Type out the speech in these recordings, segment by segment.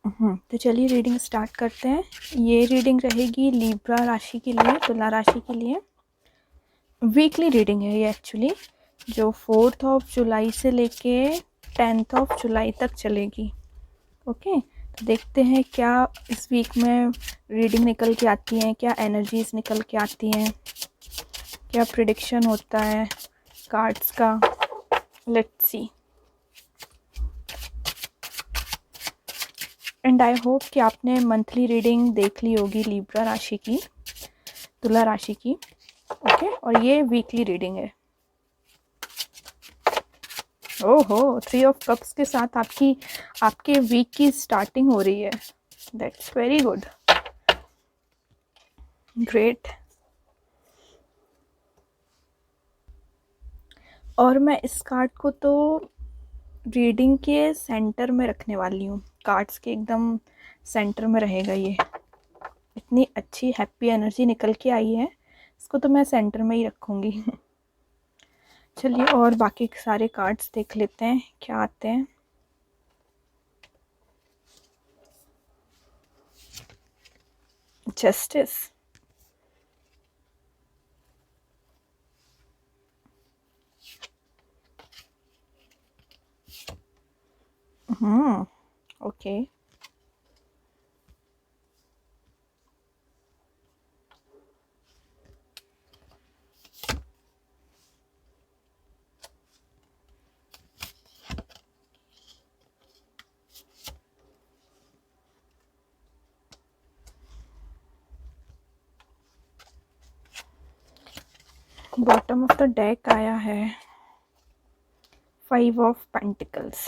तो चलिए reading start करते हैं। ये रीडिंग रहेगी लिब्रा राशि के लिए, तुला राशि के लिए। वीकली रीडिंग है ये एक्चुअली, जो 4 जुलाई से लेके 10 जुलाई तक चलेगी। ओके, तो देखते हैं क्या इस वीक में रीडिंग निकल के आती हैं, क्या एनर्जीज निकल के आती हैं, क्या प्रिडिक्शन होता है कार्ड्स का। Let's see. And I hope कि आपने मंथली रीडिंग देख ली होगी लिब्रा राशि की, तुला राशि की। ओके, और ये वीकली रीडिंग है। ओहो, 3 ऑफ कप्स के साथ आपके वीक की स्टार्टिंग हो रही है। That's very good, great. और मैं इस कार्ड को तो रीडिंग के सेंटर में रखने वाली हूँ, कार्ड्स के एकदम सेंटर में रहेगा ये। इतनी अच्छी हैप्पी एनर्जी निकल के आई है, इसको तो मैं सेंटर में ही रखूँगी। चलिए और बाकी सारे कार्ड्स देख लेते हैं क्या आते हैं। Justice, okay. Bottom of the deck आया है 5 ऑफ पेंटिकल्स।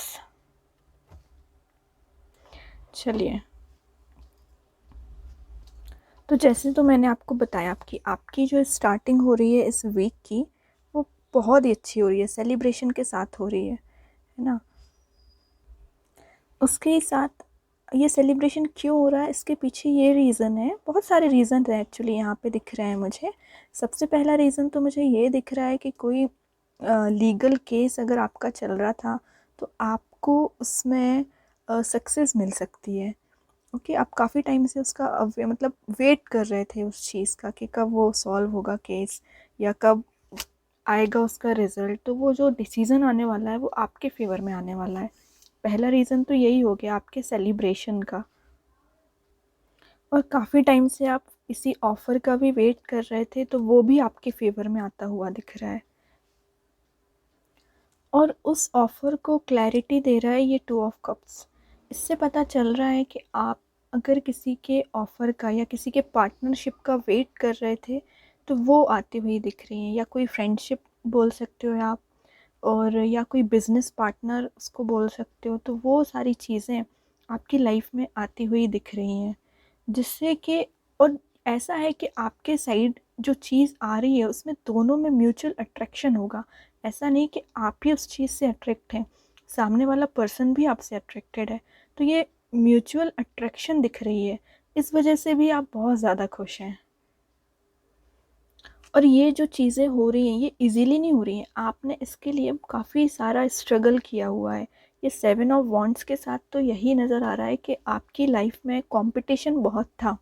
चलिए, तो जैसे तो मैंने आपको बताया कि आपकी जो स्टार्टिंग हो रही है इस वीक की, वो बहुत ही अच्छी हो रही है, सेलिब्रेशन के साथ हो रही है ना। उसके ही साथ ये सेलिब्रेशन क्यों हो रहा है, इसके पीछे ये रीज़न है, बहुत सारे रीज़न हैं एक्चुअली यहाँ पे दिख रहे हैं मुझे। सबसे पहला रीज़न तो मुझे ये दिख रहा है कि कोई लीगल केस अगर आपका चल रहा था तो आपको उसमें सक्सेस मिल सकती है। ओके, आप काफ़ी टाइम से उसका मतलब वेट कर रहे थे उस चीज़ का कि कब वो सॉल्व होगा केस, या कब आएगा उसका रिज़ल्ट। तो वो जो डिसीज़न आने वाला है वो आपके फेवर में आने वाला है। पहला रीज़न तो यही हो गया आपके सेलिब्रेशन का। और काफ़ी टाइम से आप इसी ऑफ़र का भी वेट कर रहे थे, तो वो भी आपके फेवर में आता हुआ दिख रहा है। और उस ऑफ़र को क्लैरिटी दे रहा है ये 2 ऑफ कप्स। इससे पता चल रहा है कि आप अगर किसी के ऑफ़र का या किसी के पार्टनरशिप का वेट कर रहे थे, तो वो आती हुई दिख रही हैं। या कोई फ्रेंडशिप बोल सकते हो आप, और या कोई बिज़नेस पार्टनर उसको बोल सकते हो। तो वो सारी चीज़ें आपकी लाइफ में आती हुई दिख रही हैं, जिससे कि, और ऐसा है कि आपके साइड जो चीज़ आ रही है उसमें दोनों में म्यूचुअल अट्रैक्शन होगा। ऐसा नहीं कि आप ही उस चीज़ से अट्रैक्ट हैं, सामने वाला पर्सन भी आपसे अट्रैक्टेड है। तो ये म्यूचुअल अट्रैक्शन दिख रही है, इस वजह से भी आप बहुत ज़्यादा खुश हैं। और ये जो चीज़ें हो रही हैं ये इजीली नहीं हो रही हैं, आपने इसके लिए काफ़ी सारा स्ट्रगल किया हुआ है। ये 7 ऑफ वॉन्ड्स के साथ तो यही नज़र आ रहा है कि आपकी लाइफ में कंपटीशन बहुत था,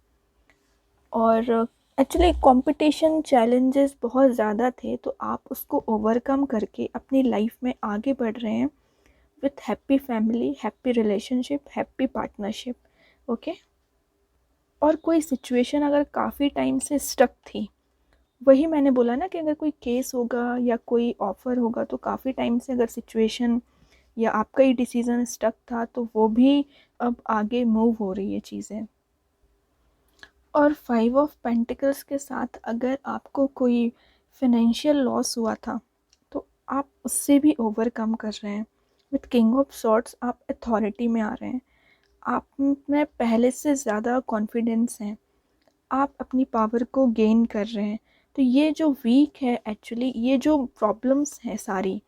और एक्चुअली कंपटीशन चैलेंजेस बहुत ज़्यादा थे, तो आप उसको ओवरकम करके अपनी लाइफ में आगे बढ़ रहे हैं with happy family, happy relationship, happy partnership. Okay, और कोई सिचुएशन अगर काफ़ी टाइम से स्टक थी, वही मैंने बोला ना कि अगर कोई केस होगा या कोई ऑफ़र होगा, तो काफ़ी टाइम से अगर सिचुएशन या आपका ही डिसीज़न स्टक था, तो वो भी अब आगे मूव हो रही है चीज़ें। और 5 ऑफ पेंटिकल्स के साथ अगर आपको कोई फाइनेंशियल लॉस हुआ था, तो आप उससे भी ओवरकम कर रहे हैं। विथ किंग ऑफ सॉर्ड्स आप अथॉरिटी में आ रहे हैं, आप में पहले से ज़्यादा कॉन्फिडेंस है, आप अपनी पावर को गेन कर रहे हैं। तो ये जो वीक है एक्चुअली, ये जो प्रॉब्लम्स हैं सारी,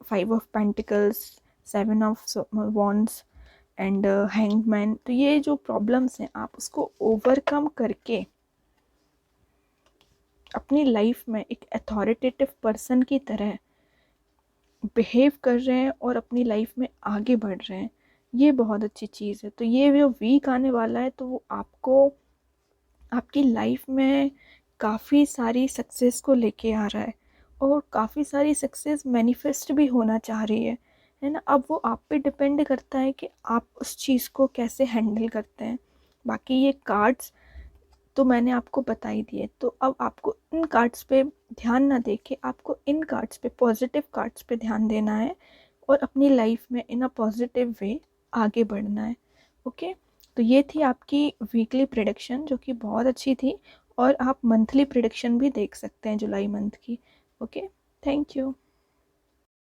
5 of pentacles, 7 of wands and hangman, तो ये जो प्रॉब्लम्स हैं आप उसको ओवरकम करके अपनी लाइफ में एक अथॉरिटेटिव पर्सन की तरह बिहेव कर रहे हैं और अपनी लाइफ में आगे बढ़ रहे हैं। ये बहुत अच्छी चीज़ है। तो ये जो वीक आने वाला है तो वो आपको आपकी लाइफ में काफ़ी सारी सक्सेस को लेके आ रहा है, और काफ़ी सारी सक्सेस मैनिफेस्ट भी होना चाह रही है ना। अब वो आप पे डिपेंड करता है कि आप उस चीज़ को कैसे हैंडल करते हैं। बाकी ये कार्ड्स तो मैंने आपको बता ही दिए, तो अब आपको इन कार्ड्स पे ध्यान ना दे के आपको इन कार्ड्स पे, पॉजिटिव कार्ड्स पे ध्यान देना है, और अपनी लाइफ में इन अ पॉजिटिव वे आगे बढ़ना है। ओके, तो ये थी आपकी वीकली प्रिडिक्शन जो कि बहुत अच्छी थी, और आप मंथली प्रिडिक्शन भी देख सकते हैं जुलाई मंथ की। Okay, thank you.